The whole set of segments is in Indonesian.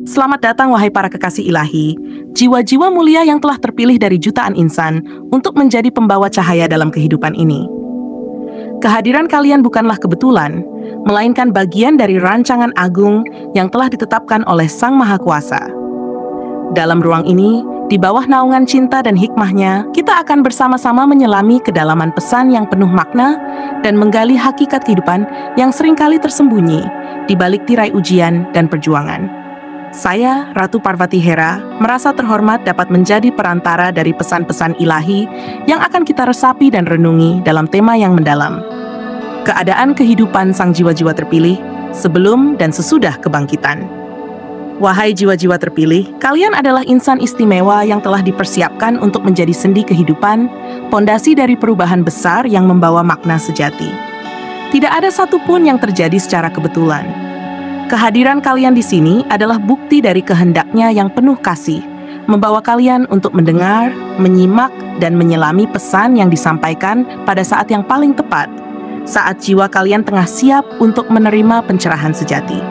Selamat datang wahai para kekasih ilahi, jiwa-jiwa mulia yang telah terpilih dari jutaan insan untuk menjadi pembawa cahaya dalam kehidupan ini. Kehadiran kalian bukanlah kebetulan, melainkan bagian dari rancangan agung yang telah ditetapkan oleh Sang Maha Kuasa. Dalam ruang ini, di bawah naungan cinta dan hikmahnya, kita akan bersama-sama menyelami kedalaman pesan yang penuh makna dan menggali hakikat kehidupan yang seringkali tersembunyi di balik tirai ujian dan perjuangan. Saya, Ratu Parvati Hera, merasa terhormat dapat menjadi perantara dari pesan-pesan ilahi yang akan kita resapi dan renungi dalam tema yang mendalam. Keadaan kehidupan sang jiwa-jiwa terpilih sebelum dan sesudah kebangkitan. Wahai jiwa-jiwa terpilih, kalian adalah insan istimewa yang telah dipersiapkan untuk menjadi sendi kehidupan, pondasi dari perubahan besar yang membawa makna sejati. Tidak ada satupun yang terjadi secara kebetulan. Kehadiran kalian di sini adalah bukti dari kehendaknya yang penuh kasih, membawa kalian untuk mendengar, menyimak, dan menyelami pesan yang disampaikan pada saat yang paling tepat, saat jiwa kalian tengah siap untuk menerima pencerahan sejati.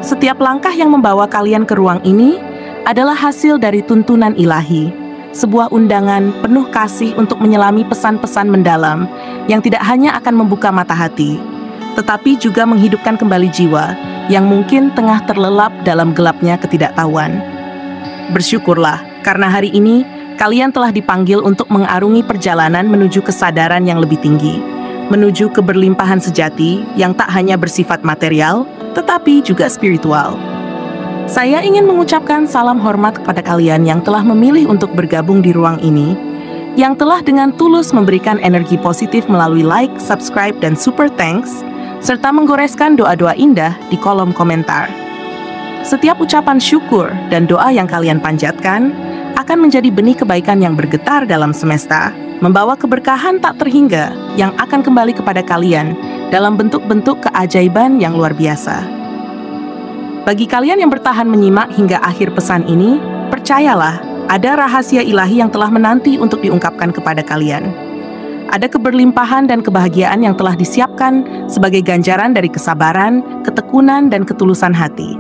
Setiap langkah yang membawa kalian ke ruang ini adalah hasil dari tuntunan ilahi, sebuah undangan penuh kasih untuk menyelami pesan-pesan mendalam yang tidak hanya akan membuka mata hati, tetapi juga menghidupkan kembali jiwa yang mungkin tengah terlelap dalam gelapnya ketidaktahuan. Bersyukurlah, karena hari ini kalian telah dipanggil untuk mengarungi perjalanan menuju kesadaran yang lebih tinggi, menuju keberlimpahan sejati yang tak hanya bersifat material, tetapi juga spiritual. Saya ingin mengucapkan salam hormat kepada kalian yang telah memilih untuk bergabung di ruang ini, yang telah dengan tulus memberikan energi positif melalui like, subscribe, dan super thanks, serta menggoreskan doa-doa indah di kolom komentar. Setiap ucapan syukur dan doa yang kalian panjatkan akan menjadi benih kebaikan yang bergetar dalam semesta, membawa keberkahan tak terhingga yang akan kembali kepada kalian dalam bentuk-bentuk keajaiban yang luar biasa. Bagi kalian yang bertahan menyimak hingga akhir pesan ini, percayalah, ada rahasia ilahi yang telah menanti untuk diungkapkan kepada kalian. Ada keberlimpahan dan kebahagiaan yang telah disiapkan sebagai ganjaran dari kesabaran, ketekunan, dan ketulusan hati.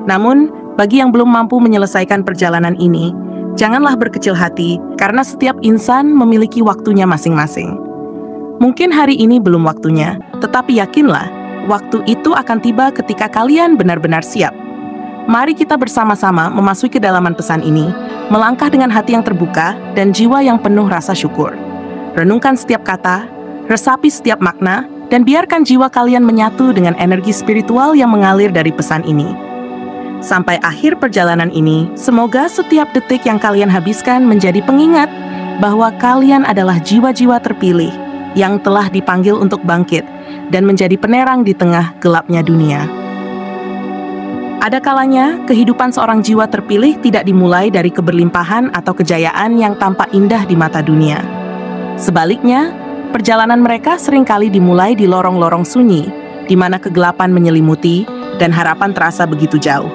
Namun, bagi yang belum mampu menyelesaikan perjalanan ini, janganlah berkecil hati karena setiap insan memiliki waktunya masing-masing. Mungkin hari ini belum waktunya, tetapi yakinlah, waktu itu akan tiba ketika kalian benar-benar siap. Mari kita bersama-sama memasuki kedalaman pesan ini, melangkah dengan hati yang terbuka dan jiwa yang penuh rasa syukur. Renungkan setiap kata, resapi setiap makna, dan biarkan jiwa kalian menyatu dengan energi spiritual yang mengalir dari pesan ini. Sampai akhir perjalanan ini, semoga setiap detik yang kalian habiskan menjadi pengingat bahwa kalian adalah jiwa-jiwa terpilih yang telah dipanggil untuk bangkit dan menjadi penerang di tengah gelapnya dunia. Ada kalanya, kehidupan seorang jiwa terpilih tidak dimulai dari keberlimpahan atau kejayaan yang tampak indah di mata dunia. Sebaliknya, perjalanan mereka seringkali dimulai di lorong-lorong sunyi, di mana kegelapan menyelimuti dan harapan terasa begitu jauh.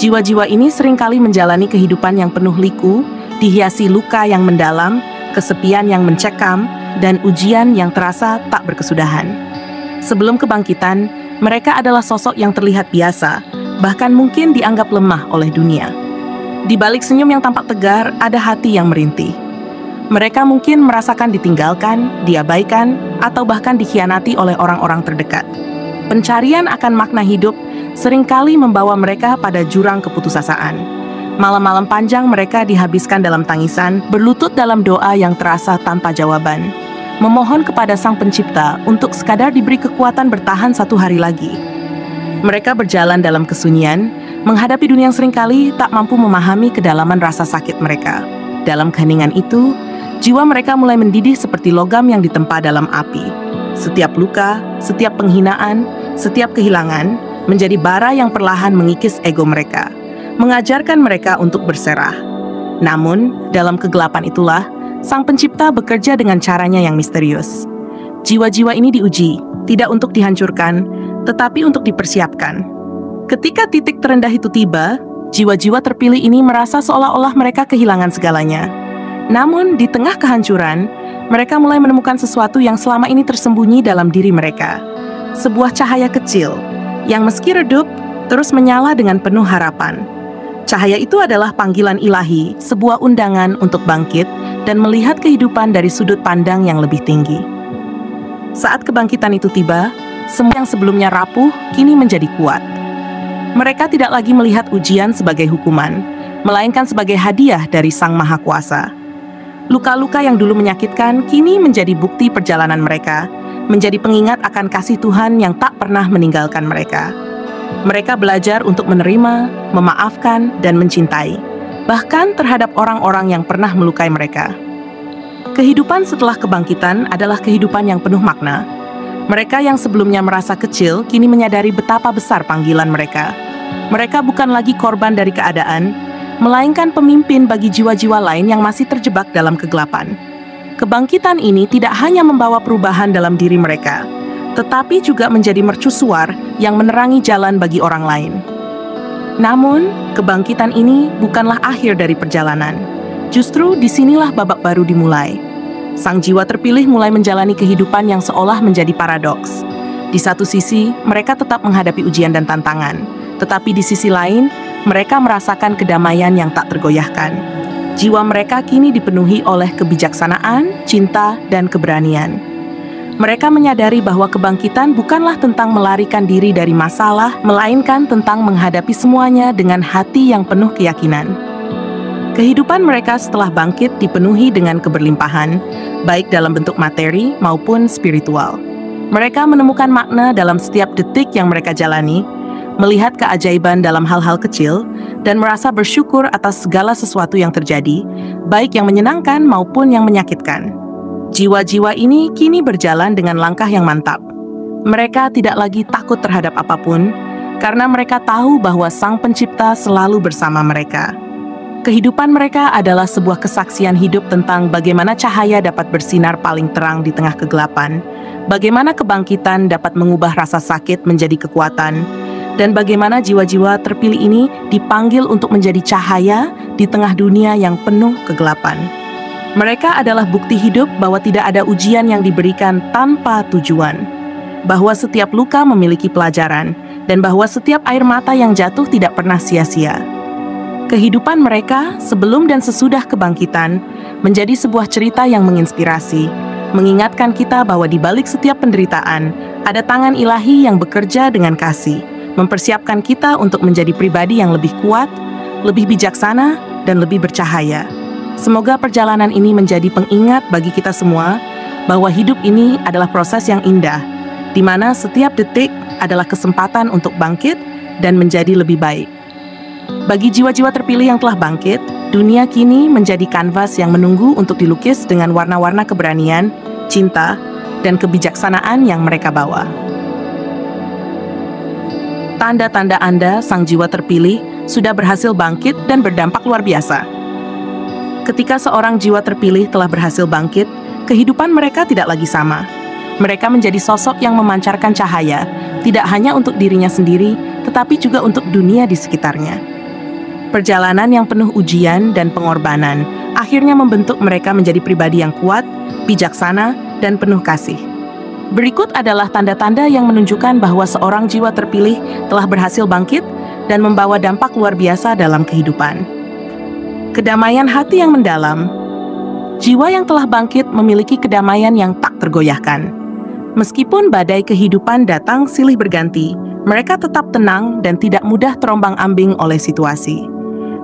Jiwa-jiwa ini seringkali menjalani kehidupan yang penuh liku, dihiasi luka yang mendalam, kesepian yang mencekam, dan ujian yang terasa tak berkesudahan. Sebelum kebangkitan, mereka adalah sosok yang terlihat biasa, bahkan mungkin dianggap lemah oleh dunia. Di balik senyum yang tampak tegar, ada hati yang merintih. Mereka mungkin merasakan ditinggalkan, diabaikan, atau bahkan dikhianati oleh orang-orang terdekat. Pencarian akan makna hidup seringkali membawa mereka pada jurang keputusasaan. Malam-malam panjang mereka dihabiskan dalam tangisan, berlutut dalam doa yang terasa tanpa jawaban, memohon kepada Sang Pencipta untuk sekadar diberi kekuatan bertahan satu hari lagi. Mereka berjalan dalam kesunyian, menghadapi dunia yang seringkali tak mampu memahami kedalaman rasa sakit mereka. Dalam keheningan itu, jiwa mereka mulai mendidih seperti logam yang ditempa dalam api. Setiap luka, setiap penghinaan, setiap kehilangan menjadi bara yang perlahan mengikis ego mereka, mengajarkan mereka untuk berserah. Namun, dalam kegelapan itulah, Sang Pencipta bekerja dengan caranya yang misterius. Jiwa-jiwa ini diuji, tidak untuk dihancurkan, tetapi untuk dipersiapkan. Ketika titik terendah itu tiba, jiwa-jiwa terpilih ini merasa seolah-olah mereka kehilangan segalanya. Namun, di tengah kehancuran, mereka mulai menemukan sesuatu yang selama ini tersembunyi dalam diri mereka. Sebuah cahaya kecil, yang meski redup, terus menyala dengan penuh harapan. Cahaya itu adalah panggilan ilahi, sebuah undangan untuk bangkit dan melihat kehidupan dari sudut pandang yang lebih tinggi. Saat kebangkitan itu tiba, semua yang sebelumnya rapuh kini menjadi kuat. Mereka tidak lagi melihat ujian sebagai hukuman, melainkan sebagai hadiah dari Sang Maha Kuasa. Luka-luka yang dulu menyakitkan kini menjadi bukti perjalanan mereka, menjadi pengingat akan kasih Tuhan yang tak pernah meninggalkan mereka. Mereka belajar untuk menerima, memaafkan, dan mencintai, bahkan terhadap orang-orang yang pernah melukai mereka. Kehidupan setelah kebangkitan adalah kehidupan yang penuh makna. Mereka yang sebelumnya merasa kecil kini menyadari betapa besar panggilan mereka. Mereka bukan lagi korban dari keadaan, melainkan pemimpin bagi jiwa-jiwa lain yang masih terjebak dalam kegelapan. Kebangkitan ini tidak hanya membawa perubahan dalam diri mereka, tetapi juga menjadi mercusuar yang menerangi jalan bagi orang lain. Namun, kebangkitan ini bukanlah akhir dari perjalanan. Justru disinilah babak baru dimulai. Sang jiwa terpilih mulai menjalani kehidupan yang seolah menjadi paradoks. Di satu sisi, mereka tetap menghadapi ujian dan tantangan, tetapi di sisi lain, mereka merasakan kedamaian yang tak tergoyahkan. Jiwa mereka kini dipenuhi oleh kebijaksanaan, cinta, dan keberanian. Mereka menyadari bahwa kebangkitan bukanlah tentang melarikan diri dari masalah, melainkan tentang menghadapi semuanya dengan hati yang penuh keyakinan. Kehidupan mereka setelah bangkit dipenuhi dengan keberlimpahan, baik dalam bentuk materi maupun spiritual. Mereka menemukan makna dalam setiap detik yang mereka jalani, melihat keajaiban dalam hal-hal kecil, dan merasa bersyukur atas segala sesuatu yang terjadi, baik yang menyenangkan maupun yang menyakitkan. Jiwa-jiwa ini kini berjalan dengan langkah yang mantap. Mereka tidak lagi takut terhadap apapun, karena mereka tahu bahwa Sang Pencipta selalu bersama mereka. Kehidupan mereka adalah sebuah kesaksian hidup tentang bagaimana cahaya dapat bersinar paling terang di tengah kegelapan, bagaimana kebangkitan dapat mengubah rasa sakit menjadi kekuatan, dan bagaimana jiwa-jiwa terpilih ini dipanggil untuk menjadi cahaya di tengah dunia yang penuh kegelapan. Mereka adalah bukti hidup bahwa tidak ada ujian yang diberikan tanpa tujuan, bahwa setiap luka memiliki pelajaran, dan bahwa setiap air mata yang jatuh tidak pernah sia-sia. Kehidupan mereka sebelum dan sesudah kebangkitan menjadi sebuah cerita yang menginspirasi, mengingatkan kita bahwa di balik setiap penderitaan ada tangan ilahi yang bekerja dengan kasih, mempersiapkan kita untuk menjadi pribadi yang lebih kuat, lebih bijaksana, dan lebih bercahaya. Semoga perjalanan ini menjadi pengingat bagi kita semua bahwa hidup ini adalah proses yang indah, di mana setiap detik adalah kesempatan untuk bangkit dan menjadi lebih baik. Bagi jiwa-jiwa terpilih yang telah bangkit, dunia kini menjadi kanvas yang menunggu untuk dilukis dengan warna-warna keberanian, cinta, dan kebijaksanaan yang mereka bawa. Tanda-tanda Anda, sang jiwa terpilih, sudah berhasil bangkit dan berdampak luar biasa. Ketika seorang jiwa terpilih telah berhasil bangkit, kehidupan mereka tidak lagi sama. Mereka menjadi sosok yang memancarkan cahaya, tidak hanya untuk dirinya sendiri, tetapi juga untuk dunia di sekitarnya. Perjalanan yang penuh ujian dan pengorbanan akhirnya membentuk mereka menjadi pribadi yang kuat, bijaksana, dan penuh kasih. Berikut adalah tanda-tanda yang menunjukkan bahwa seorang jiwa terpilih telah berhasil bangkit dan membawa dampak luar biasa dalam kehidupan. Kedamaian hati yang mendalam. Jiwa yang telah bangkit memiliki kedamaian yang tak tergoyahkan. Meskipun badai kehidupan datang silih berganti, mereka tetap tenang dan tidak mudah terombang-ambing oleh situasi.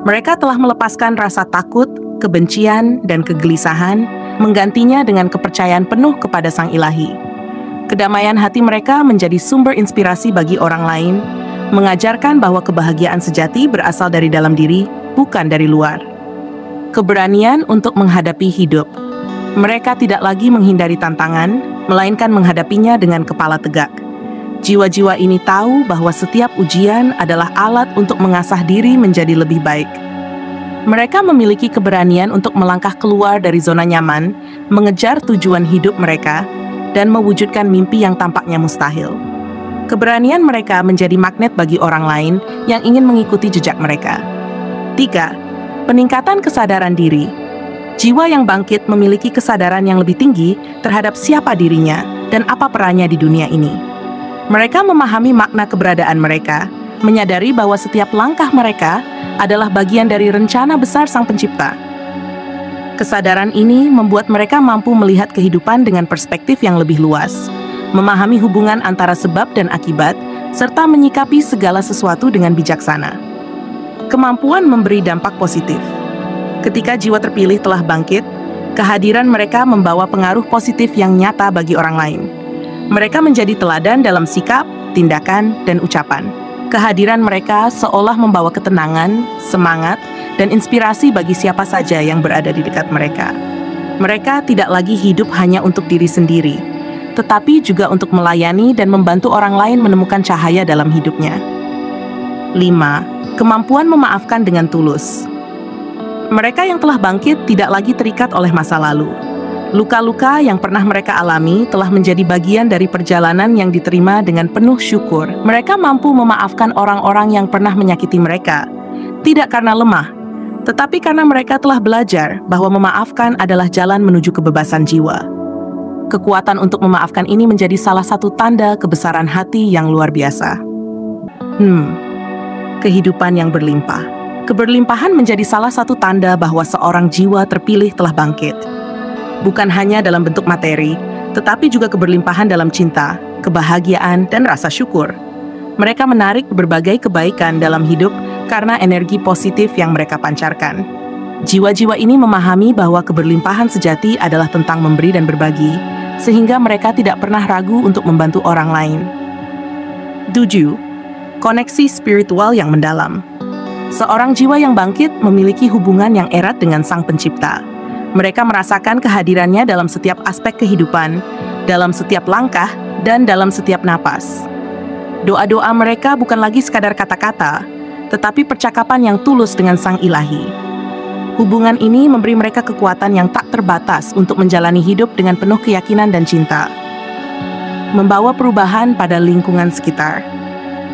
Mereka telah melepaskan rasa takut, kebencian, dan kegelisahan, menggantinya dengan kepercayaan penuh kepada Sang Ilahi. Kedamaian hati mereka menjadi sumber inspirasi bagi orang lain, mengajarkan bahwa kebahagiaan sejati berasal dari dalam diri, bukan dari luar. Keberanian untuk menghadapi hidup. Mereka tidak lagi menghindari tantangan, melainkan menghadapinya dengan kepala tegak. Jiwa-jiwa ini tahu bahwa setiap ujian adalah alat untuk mengasah diri menjadi lebih baik. Mereka memiliki keberanian untuk melangkah keluar dari zona nyaman, mengejar tujuan hidup mereka, dan mewujudkan mimpi yang tampaknya mustahil. Keberanian mereka menjadi magnet bagi orang lain yang ingin mengikuti jejak mereka. 3. Peningkatan kesadaran diri. Jiwa yang bangkit memiliki kesadaran yang lebih tinggi terhadap siapa dirinya dan apa perannya di dunia ini. Mereka memahami makna keberadaan mereka, menyadari bahwa setiap langkah mereka adalah bagian dari rencana besar Sang Pencipta. Kesadaran ini membuat mereka mampu melihat kehidupan dengan perspektif yang lebih luas, memahami hubungan antara sebab dan akibat, serta menyikapi segala sesuatu dengan bijaksana. Kemampuan memberi dampak positif. Ketika jiwa terpilih telah bangkit, kehadiran mereka membawa pengaruh positif yang nyata bagi orang lain. Mereka menjadi teladan dalam sikap, tindakan, dan ucapan. Kehadiran mereka seolah membawa ketenangan, semangat, dan inspirasi bagi siapa saja yang berada di dekat mereka. Mereka tidak lagi hidup hanya untuk diri sendiri, tetapi juga untuk melayani dan membantu orang lain menemukan cahaya dalam hidupnya. 5. Kemampuan memaafkan dengan tulus. Mereka yang telah bangkit tidak lagi terikat oleh masa lalu. Luka-luka yang pernah mereka alami telah menjadi bagian dari perjalanan yang diterima dengan penuh syukur. Mereka mampu memaafkan orang-orang yang pernah menyakiti mereka, tidak karena lemah, tetapi karena mereka telah belajar bahwa memaafkan adalah jalan menuju kebebasan jiwa. Kekuatan untuk memaafkan ini menjadi salah satu tanda kebesaran hati yang luar biasa. Kehidupan yang berlimpah. Keberlimpahan menjadi salah satu tanda bahwa seorang jiwa terpilih telah bangkit. Bukan hanya dalam bentuk materi, tetapi juga keberlimpahan dalam cinta, kebahagiaan, dan rasa syukur. Mereka menarik berbagai kebaikan dalam hidup karena energi positif yang mereka pancarkan. Jiwa-jiwa ini memahami bahwa keberlimpahan sejati adalah tentang memberi dan berbagi, sehingga mereka tidak pernah ragu untuk membantu orang lain. 7. Koneksi spiritual yang mendalam. Seorang jiwa yang bangkit memiliki hubungan yang erat dengan Sang Pencipta. Mereka merasakan kehadirannya dalam setiap aspek kehidupan, dalam setiap langkah, dan dalam setiap napas. Doa-doa mereka bukan lagi sekadar kata-kata, tetapi percakapan yang tulus dengan Sang Ilahi. Hubungan ini memberi mereka kekuatan yang tak terbatas untuk menjalani hidup dengan penuh keyakinan dan cinta. Membawa perubahan pada lingkungan sekitar.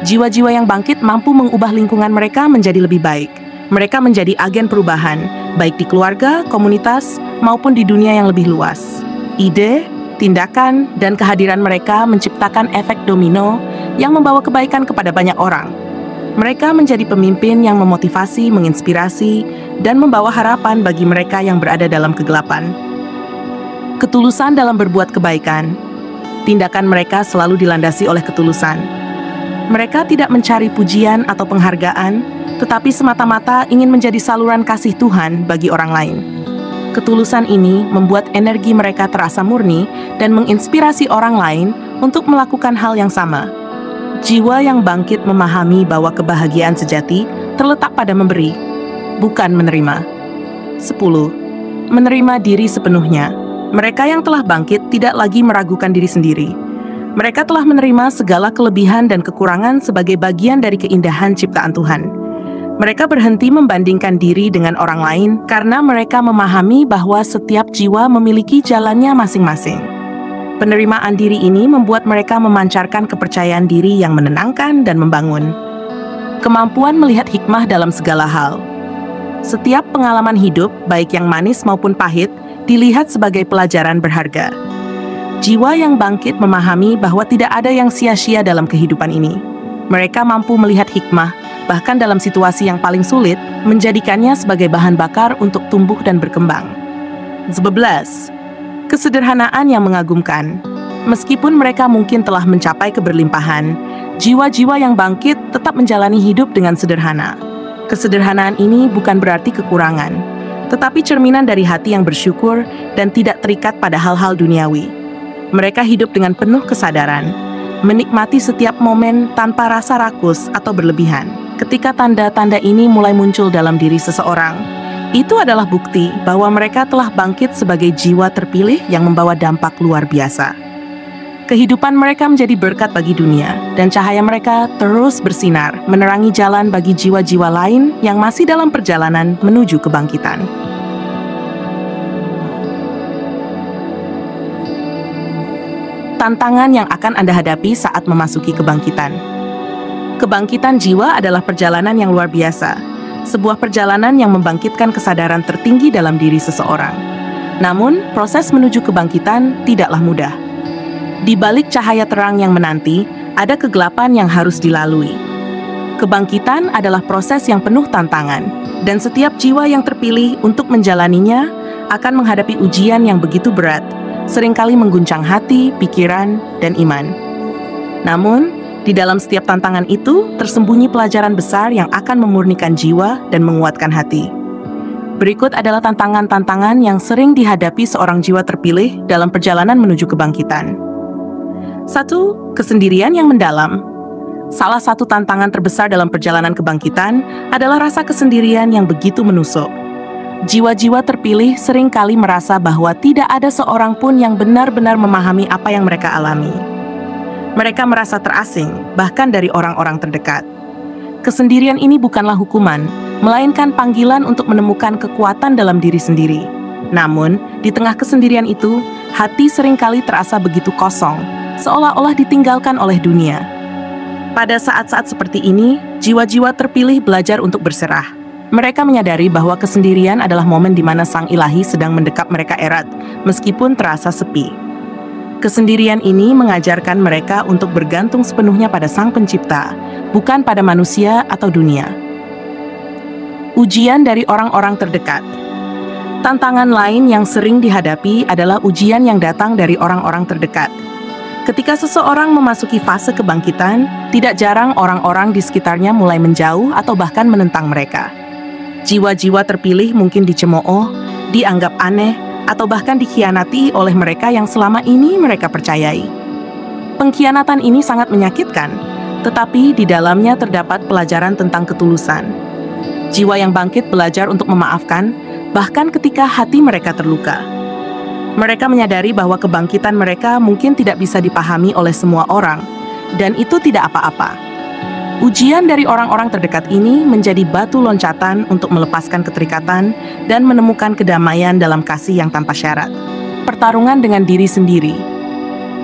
Jiwa-jiwa yang bangkit mampu mengubah lingkungan mereka menjadi lebih baik. Mereka menjadi agen perubahan, baik di keluarga, komunitas, maupun di dunia yang lebih luas. Ide, tindakan, dan kehadiran mereka menciptakan efek domino yang membawa kebaikan kepada banyak orang. Mereka menjadi pemimpin yang memotivasi, menginspirasi, dan membawa harapan bagi mereka yang berada dalam kegelapan. Ketulusan dalam berbuat kebaikan. Tindakan mereka selalu dilandasi oleh ketulusan. Mereka tidak mencari pujian atau penghargaan, tetapi semata-mata ingin menjadi saluran kasih Tuhan bagi orang lain. Ketulusan ini membuat energi mereka terasa murni dan menginspirasi orang lain untuk melakukan hal yang sama. Jiwa yang bangkit memahami bahwa kebahagiaan sejati terletak pada memberi, bukan menerima. 10. Menerima diri sepenuhnya. Mereka yang telah bangkit tidak lagi meragukan diri sendiri. Mereka telah menerima segala kelebihan dan kekurangan sebagai bagian dari keindahan ciptaan Tuhan. Mereka berhenti membandingkan diri dengan orang lain karena mereka memahami bahwa setiap jiwa memiliki jalannya masing-masing. Penerimaan diri ini membuat mereka memancarkan kepercayaan diri yang menenangkan dan membangun. Kemampuan melihat hikmah dalam segala hal. Setiap pengalaman hidup, baik yang manis maupun pahit, dilihat sebagai pelajaran berharga. Jiwa yang bangkit memahami bahwa tidak ada yang sia-sia dalam kehidupan ini. Mereka mampu melihat hikmah, bahkan dalam situasi yang paling sulit, menjadikannya sebagai bahan bakar untuk tumbuh dan berkembang. 11. Kesederhanaan yang mengagumkan. Meskipun mereka mungkin telah mencapai keberlimpahan, jiwa-jiwa yang bangkit tetap menjalani hidup dengan sederhana. Kesederhanaan ini bukan berarti kekurangan, tetapi cerminan dari hati yang bersyukur dan tidak terikat pada hal-hal duniawi. Mereka hidup dengan penuh kesadaran, menikmati setiap momen tanpa rasa rakus atau berlebihan. Ketika tanda-tanda ini mulai muncul dalam diri seseorang, itu adalah bukti bahwa mereka telah bangkit sebagai jiwa terpilih yang membawa dampak luar biasa. Kehidupan mereka menjadi berkat bagi dunia, dan cahaya mereka terus bersinar, menerangi jalan bagi jiwa-jiwa lain yang masih dalam perjalanan menuju kebangkitan. Tantangan yang akan Anda hadapi saat memasuki kebangkitan. Kebangkitan jiwa adalah perjalanan yang luar biasa, sebuah perjalanan yang membangkitkan kesadaran tertinggi dalam diri seseorang. Namun, proses menuju kebangkitan tidaklah mudah. Di balik cahaya terang yang menanti, ada kegelapan yang harus dilalui. Kebangkitan adalah proses yang penuh tantangan, dan setiap jiwa yang terpilih untuk menjalaninya akan menghadapi ujian yang begitu berat, seringkali mengguncang hati, pikiran, dan iman. Namun, di dalam setiap tantangan itu tersembunyi pelajaran besar yang akan memurnikan jiwa dan menguatkan hati. Berikut adalah tantangan-tantangan yang sering dihadapi seorang jiwa terpilih dalam perjalanan menuju kebangkitan. 1. Kesendirian yang mendalam. Salah satu tantangan terbesar dalam perjalanan kebangkitan adalah rasa kesendirian yang begitu menusuk. Jiwa-jiwa terpilih seringkali merasa bahwa tidak ada seorang pun yang benar-benar memahami apa yang mereka alami. Mereka merasa terasing, bahkan dari orang-orang terdekat. Kesendirian ini bukanlah hukuman, melainkan panggilan untuk menemukan kekuatan dalam diri sendiri. Namun, di tengah kesendirian itu, hati seringkali terasa begitu kosong, seolah-olah ditinggalkan oleh dunia. Pada saat-saat seperti ini, jiwa-jiwa terpilih belajar untuk berserah. Mereka menyadari bahwa kesendirian adalah momen di mana Sang Ilahi sedang mendekap mereka erat, meskipun terasa sepi. Kesendirian ini mengajarkan mereka untuk bergantung sepenuhnya pada Sang Pencipta, bukan pada manusia atau dunia. Ujian dari orang-orang terdekat. Tantangan lain yang sering dihadapi adalah ujian yang datang dari orang-orang terdekat. Ketika seseorang memasuki fase kebangkitan, tidak jarang orang-orang di sekitarnya mulai menjauh atau bahkan menentang mereka. Jiwa-jiwa terpilih mungkin dicemooh, dianggap aneh, atau bahkan dikhianati oleh mereka yang selama ini mereka percayai. Pengkhianatan ini sangat menyakitkan, tetapi di dalamnya terdapat pelajaran tentang ketulusan. Jiwa yang bangkit belajar untuk memaafkan, bahkan ketika hati mereka terluka. Mereka menyadari bahwa kebangkitan mereka mungkin tidak bisa dipahami oleh semua orang, dan itu tidak apa-apa. Ujian dari orang-orang terdekat ini menjadi batu loncatan untuk melepaskan keterikatan dan menemukan kedamaian dalam kasih yang tanpa syarat. Pertarungan dengan diri sendiri.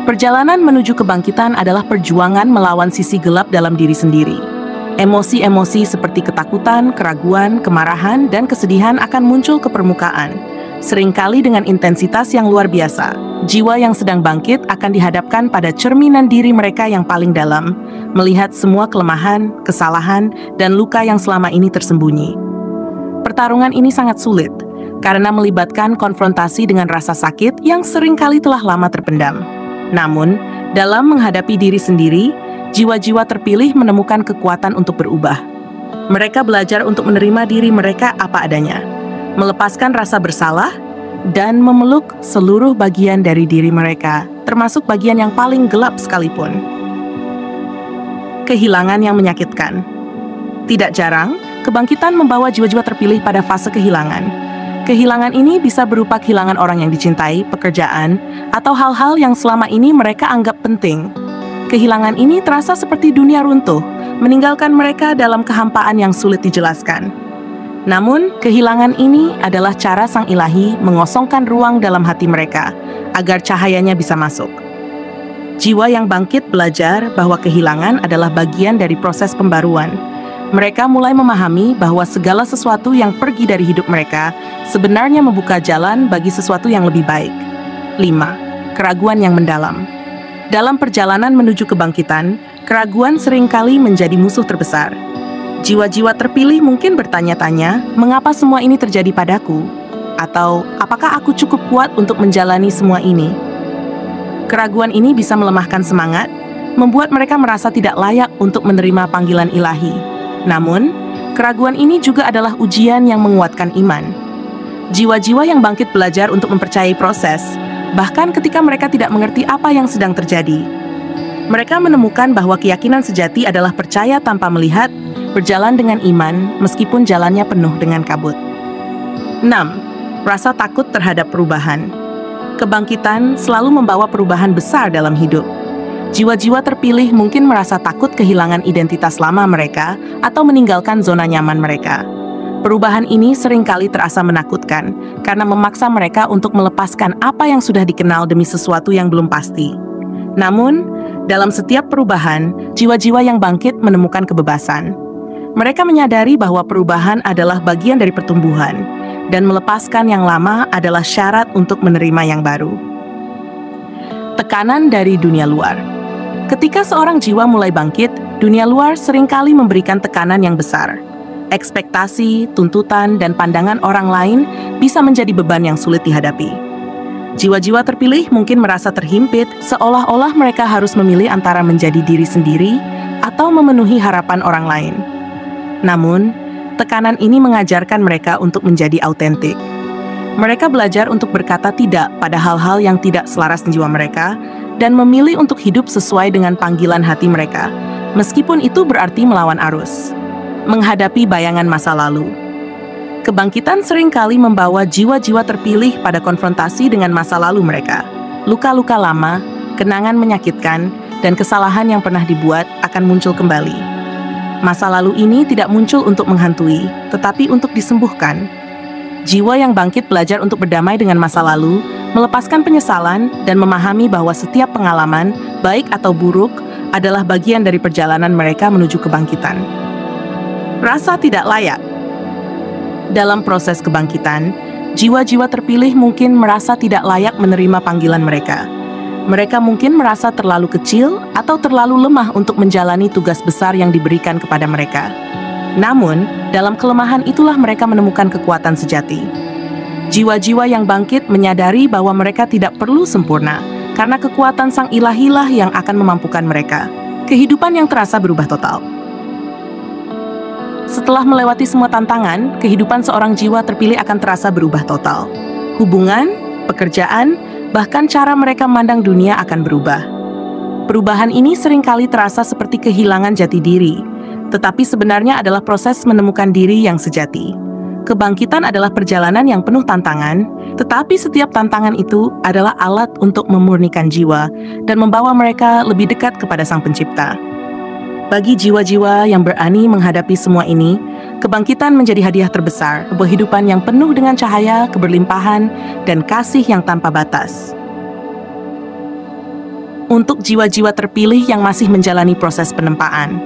Perjalanan menuju kebangkitan adalah perjuangan melawan sisi gelap dalam diri sendiri. Emosi-emosi seperti ketakutan, keraguan, kemarahan, dan kesedihan akan muncul ke permukaan, seringkali dengan intensitas yang luar biasa. Jiwa yang sedang bangkit akan dihadapkan pada cerminan diri mereka yang paling dalam, melihat semua kelemahan, kesalahan, dan luka yang selama ini tersembunyi. Pertarungan ini sangat sulit, karena melibatkan konfrontasi dengan rasa sakit yang seringkali telah lama terpendam. Namun, dalam menghadapi diri sendiri, jiwa-jiwa terpilih menemukan kekuatan untuk berubah. Mereka belajar untuk menerima diri mereka apa adanya, melepaskan rasa bersalah, dan memeluk seluruh bagian dari diri mereka, termasuk bagian yang paling gelap sekalipun. Kehilangan yang menyakitkan. Tidak jarang, kebangkitan membawa jiwa-jiwa terpilih pada fase kehilangan. Kehilangan ini bisa berupa kehilangan orang yang dicintai, pekerjaan, atau hal-hal yang selama ini mereka anggap penting. Kehilangan ini terasa seperti dunia runtuh, meninggalkan mereka dalam kehampaan yang sulit dijelaskan. Namun, kehilangan ini adalah cara Sang Ilahi mengosongkan ruang dalam hati mereka, agar cahayanya bisa masuk. Jiwa yang bangkit belajar bahwa kehilangan adalah bagian dari proses pembaruan. Mereka mulai memahami bahwa segala sesuatu yang pergi dari hidup mereka sebenarnya membuka jalan bagi sesuatu yang lebih baik. 5. Keraguan yang mendalam. Dalam perjalanan menuju kebangkitan, keraguan seringkali menjadi musuh terbesar. Jiwa-jiwa terpilih mungkin bertanya-tanya, mengapa semua ini terjadi padaku? Atau, apakah aku cukup kuat untuk menjalani semua ini? Keraguan ini bisa melemahkan semangat, membuat mereka merasa tidak layak untuk menerima panggilan ilahi. Namun, keraguan ini juga adalah ujian yang menguatkan iman. Jiwa-jiwa yang bangkit belajar untuk mempercayai proses, bahkan ketika mereka tidak mengerti apa yang sedang terjadi. Mereka menemukan bahwa keyakinan sejati adalah percaya tanpa melihat, berjalan dengan iman meskipun jalannya penuh dengan kabut. 6. Rasa takut terhadap perubahan. Kebangkitan selalu membawa perubahan besar dalam hidup. Jiwa-jiwa terpilih mungkin merasa takut kehilangan identitas lama mereka atau meninggalkan zona nyaman mereka. Perubahan ini seringkali terasa menakutkan karena memaksa mereka untuk melepaskan apa yang sudah dikenal demi sesuatu yang belum pasti. Namun, dalam setiap perubahan, jiwa-jiwa yang bangkit menemukan kebebasan. Mereka menyadari bahwa perubahan adalah bagian dari pertumbuhan, dan melepaskan yang lama adalah syarat untuk menerima yang baru. Tekanan dari dunia luar. Ketika seorang jiwa mulai bangkit, dunia luar seringkali memberikan tekanan yang besar. Ekspektasi, tuntutan, dan pandangan orang lain bisa menjadi beban yang sulit dihadapi. Jiwa-jiwa terpilih mungkin merasa terhimpit, seolah-olah mereka harus memilih antara menjadi diri sendiri atau memenuhi harapan orang lain. Namun, tekanan ini mengajarkan mereka untuk menjadi autentik. Mereka belajar untuk berkata tidak pada hal-hal yang tidak selaras dengan jiwa mereka dan memilih untuk hidup sesuai dengan panggilan hati mereka, meskipun itu berarti melawan arus. Menghadapi bayangan masa lalu. Kebangkitan seringkali membawa jiwa-jiwa terpilih pada konfrontasi dengan masa lalu mereka. Luka-luka lama, kenangan menyakitkan, dan kesalahan yang pernah dibuat akan muncul kembali. Masa lalu ini tidak muncul untuk menghantui, tetapi untuk disembuhkan. Jiwa yang bangkit belajar untuk berdamai dengan masa lalu, melepaskan penyesalan, dan memahami bahwa setiap pengalaman, baik atau buruk, adalah bagian dari perjalanan mereka menuju kebangkitan. Rasa tidak layak. Dalam proses kebangkitan, jiwa-jiwa terpilih mungkin merasa tidak layak menerima panggilan mereka. Mereka mungkin merasa terlalu kecil atau terlalu lemah untuk menjalani tugas besar yang diberikan kepada mereka. Namun, dalam kelemahan itulah mereka menemukan kekuatan sejati. Jiwa-jiwa yang bangkit menyadari bahwa mereka tidak perlu sempurna, karena kekuatan Sang Ilahilah yang akan memampukan mereka. Kehidupan yang terasa berubah total. Setelah melewati semua tantangan, kehidupan seorang jiwa terpilih akan terasa berubah total. Hubungan, pekerjaan, bahkan cara mereka memandang dunia akan berubah. Perubahan ini seringkali terasa seperti kehilangan jati diri, tetapi sebenarnya adalah proses menemukan diri yang sejati. Kebangkitan adalah perjalanan yang penuh tantangan, tetapi setiap tantangan itu adalah alat untuk memurnikan jiwa dan membawa mereka lebih dekat kepada Sang Pencipta. Bagi jiwa-jiwa yang berani menghadapi semua ini, kebangkitan menjadi hadiah terbesar, sebuah kehidupan yang penuh dengan cahaya, keberlimpahan, dan kasih yang tanpa batas. Untuk jiwa-jiwa terpilih yang masih menjalani proses penempaan.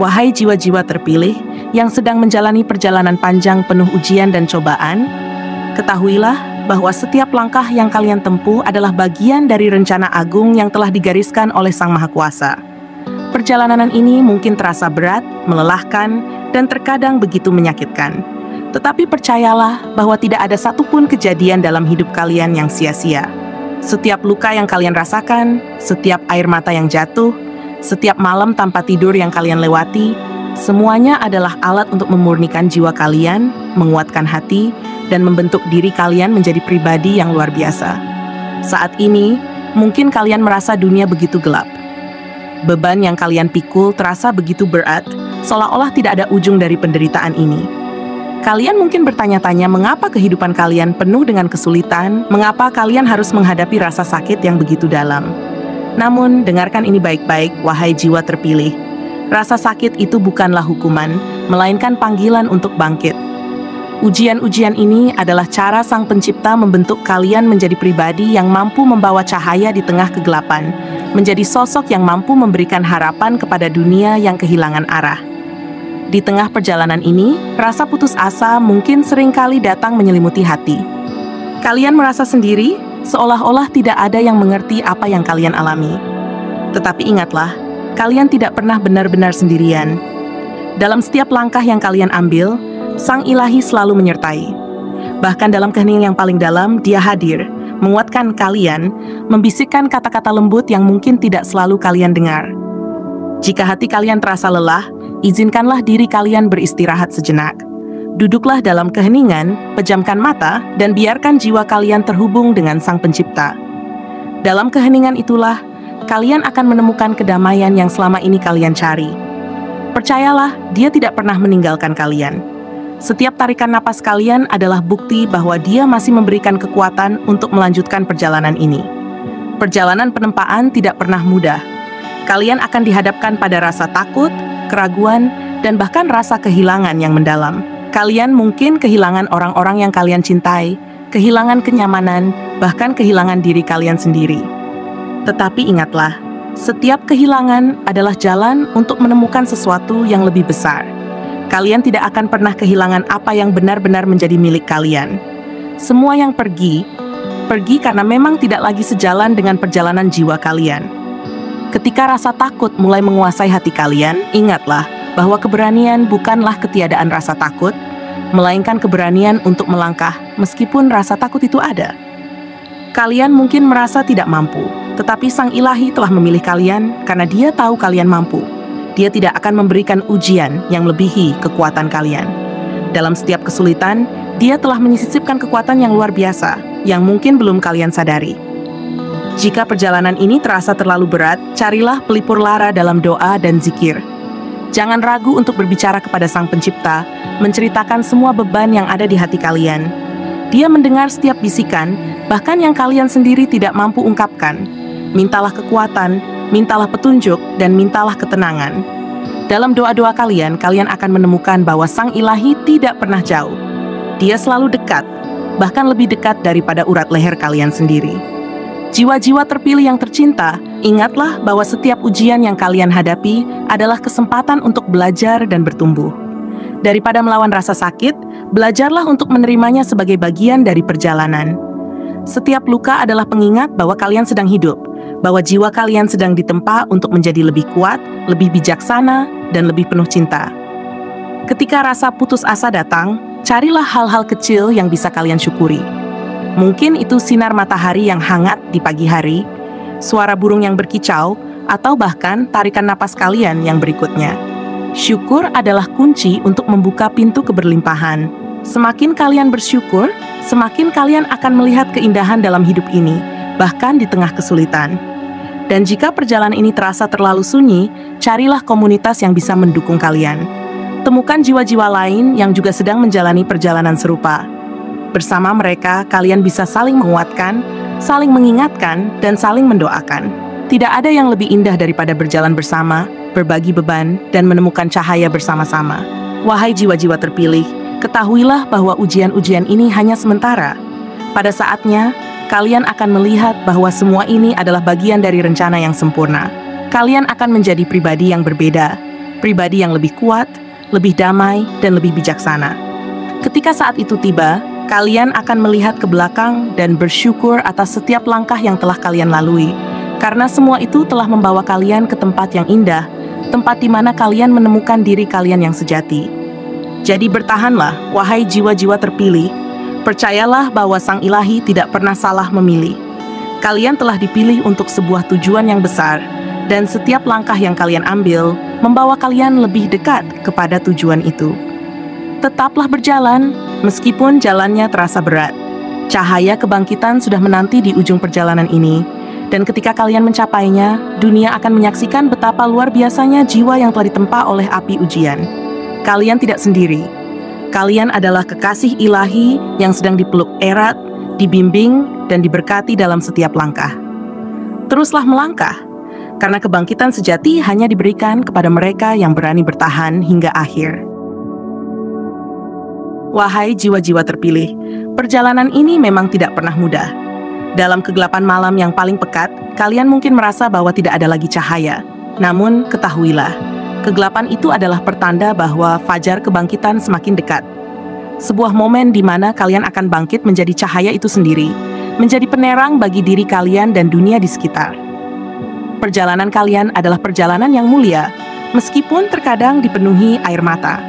Wahai jiwa-jiwa terpilih yang sedang menjalani perjalanan panjang penuh ujian dan cobaan, ketahuilah bahwa setiap langkah yang kalian tempuh adalah bagian dari rencana agung yang telah digariskan oleh Sang Maha Kuasa. Perjalanan ini mungkin terasa berat, melelahkan, dan terkadang begitu menyakitkan. Tetapi percayalah bahwa tidak ada satupun kejadian dalam hidup kalian yang sia-sia. Setiap luka yang kalian rasakan, setiap air mata yang jatuh, setiap malam tanpa tidur yang kalian lewati, semuanya adalah alat untuk memurnikan jiwa kalian, menguatkan hati, dan membentuk diri kalian menjadi pribadi yang luar biasa. Saat ini, mungkin kalian merasa dunia begitu gelap. Beban yang kalian pikul terasa begitu berat, seolah-olah tidak ada ujung dari penderitaan ini. Kalian mungkin bertanya-tanya mengapa kehidupan kalian penuh dengan kesulitan, mengapa kalian harus menghadapi rasa sakit yang begitu dalam. Namun, dengarkan ini baik-baik, wahai jiwa terpilih. Rasa sakit itu bukanlah hukuman, melainkan panggilan untuk bangkit. Ujian-ujian ini adalah cara Sang Pencipta membentuk kalian menjadi pribadi yang mampu membawa cahaya di tengah kegelapan, menjadi sosok yang mampu memberikan harapan kepada dunia yang kehilangan arah. Di tengah perjalanan ini, rasa putus asa mungkin seringkali datang menyelimuti hati. Kalian merasa sendiri, seolah-olah tidak ada yang mengerti apa yang kalian alami. Tetapi ingatlah, kalian tidak pernah benar-benar sendirian. Dalam setiap langkah yang kalian ambil, Sang Ilahi selalu menyertai. Bahkan dalam keheningan yang paling dalam, Dia hadir, menguatkan kalian, membisikkan kata-kata lembut yang mungkin tidak selalu kalian dengar. Jika hati kalian terasa lelah, izinkanlah diri kalian beristirahat sejenak. Duduklah dalam keheningan, pejamkan mata, dan biarkan jiwa kalian terhubung dengan Sang Pencipta. Dalam keheningan itulah, kalian akan menemukan kedamaian yang selama ini kalian cari. Percayalah, Dia tidak pernah meninggalkan kalian. Setiap tarikan napas kalian adalah bukti bahwa Dia masih memberikan kekuatan untuk melanjutkan perjalanan ini. Perjalanan penempaan tidak pernah mudah. Kalian akan dihadapkan pada rasa takut, keraguan, dan bahkan rasa kehilangan yang mendalam. Kalian mungkin kehilangan orang-orang yang kalian cintai, kehilangan kenyamanan, bahkan kehilangan diri kalian sendiri. Tetapi ingatlah, setiap kehilangan adalah jalan untuk menemukan sesuatu yang lebih besar. Kalian tidak akan pernah kehilangan apa yang benar-benar menjadi milik kalian. Semua yang pergi karena memang tidak lagi sejalan dengan perjalanan jiwa kalian. Ketika rasa takut mulai menguasai hati kalian, ingatlah bahwa keberanian bukanlah ketiadaan rasa takut, melainkan keberanian untuk melangkah meskipun rasa takut itu ada. Kalian mungkin merasa tidak mampu, tetapi Sang Ilahi telah memilih kalian karena Dia tahu kalian mampu. Dia tidak akan memberikan ujian yang melebihi kekuatan kalian. Dalam setiap kesulitan, Dia telah menyisipkan kekuatan yang luar biasa, yang mungkin belum kalian sadari. Jika perjalanan ini terasa terlalu berat, carilah pelipur lara dalam doa dan zikir. Jangan ragu untuk berbicara kepada Sang Pencipta, menceritakan semua beban yang ada di hati kalian. Dia mendengar setiap bisikan, bahkan yang kalian sendiri tidak mampu ungkapkan. Mintalah kekuatan, mintalah petunjuk, dan mintalah ketenangan. Dalam doa-doa kalian akan menemukan bahwa Sang Ilahi tidak pernah jauh. Dia selalu dekat, bahkan lebih dekat daripada urat leher kalian sendiri. Jiwa-jiwa terpilih yang tercinta, ingatlah bahwa setiap ujian yang kalian hadapi adalah kesempatan untuk belajar dan bertumbuh. Daripada melawan rasa sakit, belajarlah untuk menerimanya sebagai bagian dari perjalanan. Setiap luka adalah pengingat bahwa kalian sedang hidup, bahwa jiwa kalian sedang ditempa untuk menjadi lebih kuat, lebih bijaksana, dan lebih penuh cinta. Ketika rasa putus asa datang, carilah hal-hal kecil yang bisa kalian syukuri. Mungkin itu sinar matahari yang hangat di pagi hari, suara burung yang berkicau, atau bahkan tarikan napas kalian yang berikutnya. Syukur adalah kunci untuk membuka pintu keberlimpahan. Semakin kalian bersyukur, semakin kalian akan melihat keindahan dalam hidup ini, bahkan di tengah kesulitan. Dan jika perjalanan ini terasa terlalu sunyi, carilah komunitas yang bisa mendukung kalian. Temukan jiwa-jiwa lain yang juga sedang menjalani perjalanan serupa. Bersama mereka, kalian bisa saling menguatkan, saling mengingatkan, dan saling mendoakan. Tidak ada yang lebih indah daripada berjalan bersama, berbagi beban, dan menemukan cahaya bersama-sama. Wahai jiwa-jiwa terpilih, ketahuilah bahwa ujian-ujian ini hanya sementara. Pada saatnya, kalian akan melihat bahwa semua ini adalah bagian dari rencana yang sempurna. Kalian akan menjadi pribadi yang berbeda, pribadi yang lebih kuat, lebih damai, dan lebih bijaksana. Ketika saat itu tiba, kalian akan melihat ke belakang dan bersyukur atas setiap langkah yang telah kalian lalui, karena semua itu telah membawa kalian ke tempat yang indah, tempat di mana kalian menemukan diri kalian yang sejati. Jadi bertahanlah, wahai jiwa-jiwa terpilih. Percayalah bahwa Sang Ilahi tidak pernah salah memilih. Kalian telah dipilih untuk sebuah tujuan yang besar, dan setiap langkah yang kalian ambil membawa kalian lebih dekat kepada tujuan itu. Tetaplah berjalan, meskipun jalannya terasa berat. Cahaya kebangkitan sudah menanti di ujung perjalanan ini, dan ketika kalian mencapainya, dunia akan menyaksikan betapa luar biasanya jiwa yang telah ditempa oleh api ujian. Kalian tidak sendiri. Kalian adalah kekasih ilahi yang sedang dipeluk erat, dibimbing, dan diberkati dalam setiap langkah. Teruslah melangkah, karena kebangkitan sejati hanya diberikan kepada mereka yang berani bertahan hingga akhir. Wahai jiwa-jiwa terpilih, perjalanan ini memang tidak pernah mudah. Dalam kegelapan malam yang paling pekat, kalian mungkin merasa bahwa tidak ada lagi cahaya. Namun, ketahuilah, kegelapan itu adalah pertanda bahwa fajar kebangkitan semakin dekat. Sebuah momen di mana kalian akan bangkit menjadi cahaya itu sendiri, menjadi penerang bagi diri kalian dan dunia di sekitar. Perjalanan kalian adalah perjalanan yang mulia, meskipun terkadang dipenuhi air mata.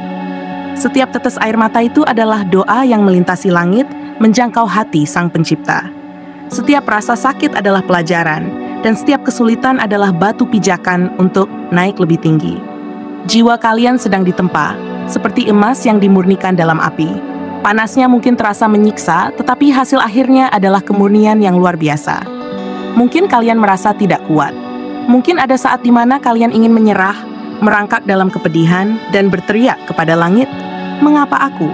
Setiap tetes air mata itu adalah doa yang melintasi langit, menjangkau hati Sang Pencipta. Setiap rasa sakit adalah pelajaran, dan setiap kesulitan adalah batu pijakan untuk naik lebih tinggi. Jiwa kalian sedang ditempa, seperti emas yang dimurnikan dalam api. Panasnya mungkin terasa menyiksa, tetapi hasil akhirnya adalah kemurnian yang luar biasa. Mungkin kalian merasa tidak kuat. Mungkin ada saat di mana kalian ingin menyerah, merangkak dalam kepedihan, dan berteriak kepada langit, "Mengapa aku?"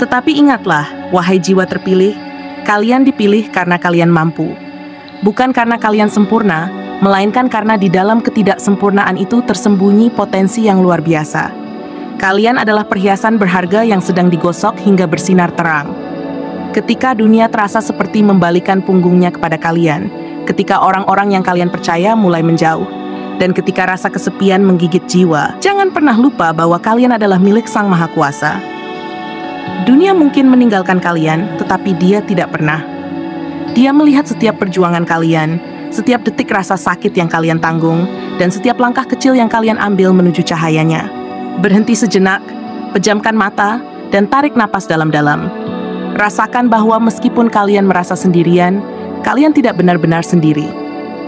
Tetapi ingatlah, wahai jiwa terpilih, kalian dipilih karena kalian mampu. Bukan karena kalian sempurna, melainkan karena di dalam ketidaksempurnaan itu tersembunyi potensi yang luar biasa. Kalian adalah perhiasan berharga yang sedang digosok hingga bersinar terang. Ketika dunia terasa seperti membalikan punggungnya kepada kalian, ketika orang-orang yang kalian percaya mulai menjauh, dan ketika rasa kesepian menggigit jiwa, jangan pernah lupa bahwa kalian adalah milik Sang Maha Kuasa. Dunia mungkin meninggalkan kalian, tetapi Dia tidak pernah. Dia melihat setiap perjuangan kalian, setiap detik rasa sakit yang kalian tanggung, dan setiap langkah kecil yang kalian ambil menuju cahayanya. Berhenti sejenak, pejamkan mata, dan tarik napas dalam-dalam. Rasakan bahwa meskipun kalian merasa sendirian, kalian tidak benar-benar sendiri.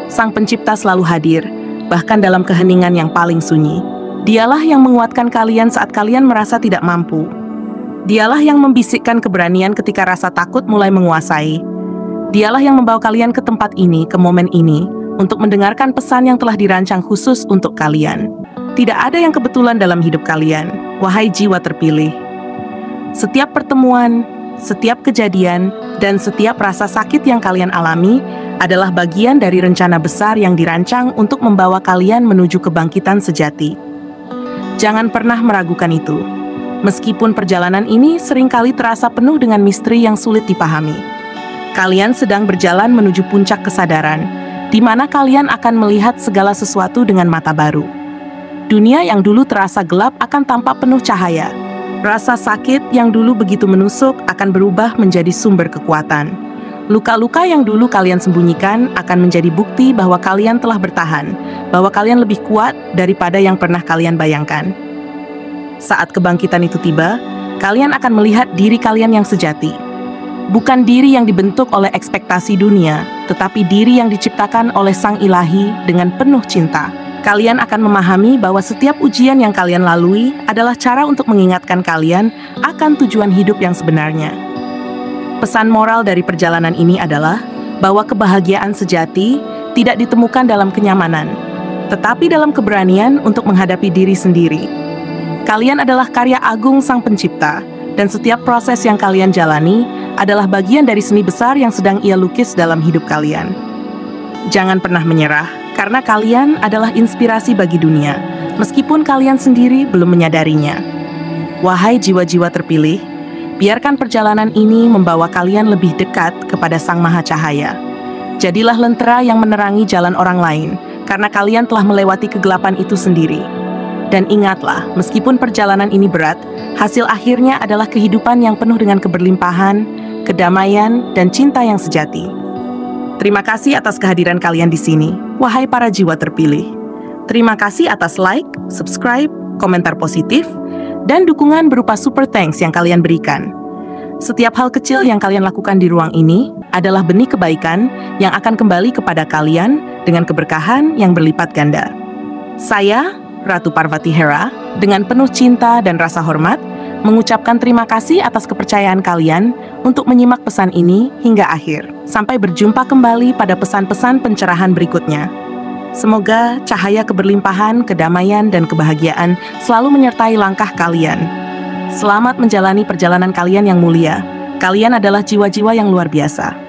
Sang Pencipta selalu hadir, bahkan dalam keheningan yang paling sunyi. Dialah yang menguatkan kalian saat kalian merasa tidak mampu. Dialah yang membisikkan keberanian ketika rasa takut mulai menguasai. Dialah yang membawa kalian ke tempat ini, ke momen ini, untuk mendengarkan pesan yang telah dirancang khusus untuk kalian. Tidak ada yang kebetulan dalam hidup kalian, wahai jiwa terpilih. Setiap pertemuan, setiap kejadian, dan setiap rasa sakit yang kalian alami adalah bagian dari rencana besar yang dirancang untuk membawa kalian menuju kebangkitan sejati. Jangan pernah meragukan itu. Meskipun perjalanan ini seringkali terasa penuh dengan misteri yang sulit dipahami. Kalian sedang berjalan menuju puncak kesadaran, di mana kalian akan melihat segala sesuatu dengan mata baru. Dunia yang dulu terasa gelap akan tampak penuh cahaya. Rasa sakit yang dulu begitu menusuk akan berubah menjadi sumber kekuatan. Luka-luka yang dulu kalian sembunyikan akan menjadi bukti bahwa kalian telah bertahan, bahwa kalian lebih kuat daripada yang pernah kalian bayangkan. Saat kebangkitan itu tiba, kalian akan melihat diri kalian yang sejati. Bukan diri yang dibentuk oleh ekspektasi dunia, tetapi diri yang diciptakan oleh Sang Ilahi dengan penuh cinta. Kalian akan memahami bahwa setiap ujian yang kalian lalui adalah cara untuk mengingatkan kalian akan tujuan hidup yang sebenarnya. Pesan moral dari perjalanan ini adalah bahwa kebahagiaan sejati tidak ditemukan dalam kenyamanan, tetapi dalam keberanian untuk menghadapi diri sendiri. Kalian adalah karya agung Sang Pencipta, dan setiap proses yang kalian jalani adalah bagian dari seni besar yang sedang Ia lukis dalam hidup kalian. Jangan pernah menyerah, karena kalian adalah inspirasi bagi dunia, meskipun kalian sendiri belum menyadarinya. Wahai jiwa-jiwa terpilih, biarkan perjalanan ini membawa kalian lebih dekat kepada Sang Maha Cahaya. Jadilah lentera yang menerangi jalan orang lain, karena kalian telah melewati kegelapan itu sendiri. Dan ingatlah, meskipun perjalanan ini berat, hasil akhirnya adalah kehidupan yang penuh dengan keberlimpahan, kedamaian, dan cinta yang sejati. Terima kasih atas kehadiran kalian di sini, wahai para jiwa terpilih. Terima kasih atas like, subscribe, komentar positif, dan dukungan berupa super thanks yang kalian berikan. Setiap hal kecil yang kalian lakukan di ruang ini adalah benih kebaikan yang akan kembali kepada kalian dengan keberkahan yang berlipat ganda. Saya, Ratu Parvati Hera, dengan penuh cinta dan rasa hormat, mengucapkan terima kasih atas kepercayaan kalian untuk menyimak pesan ini hingga akhir. Sampai berjumpa kembali pada pesan-pesan pencerahan berikutnya. Semoga cahaya keberlimpahan, kedamaian, dan kebahagiaan selalu menyertai langkah kalian. Selamat menjalani perjalanan kalian yang mulia. Kalian adalah jiwa-jiwa yang luar biasa.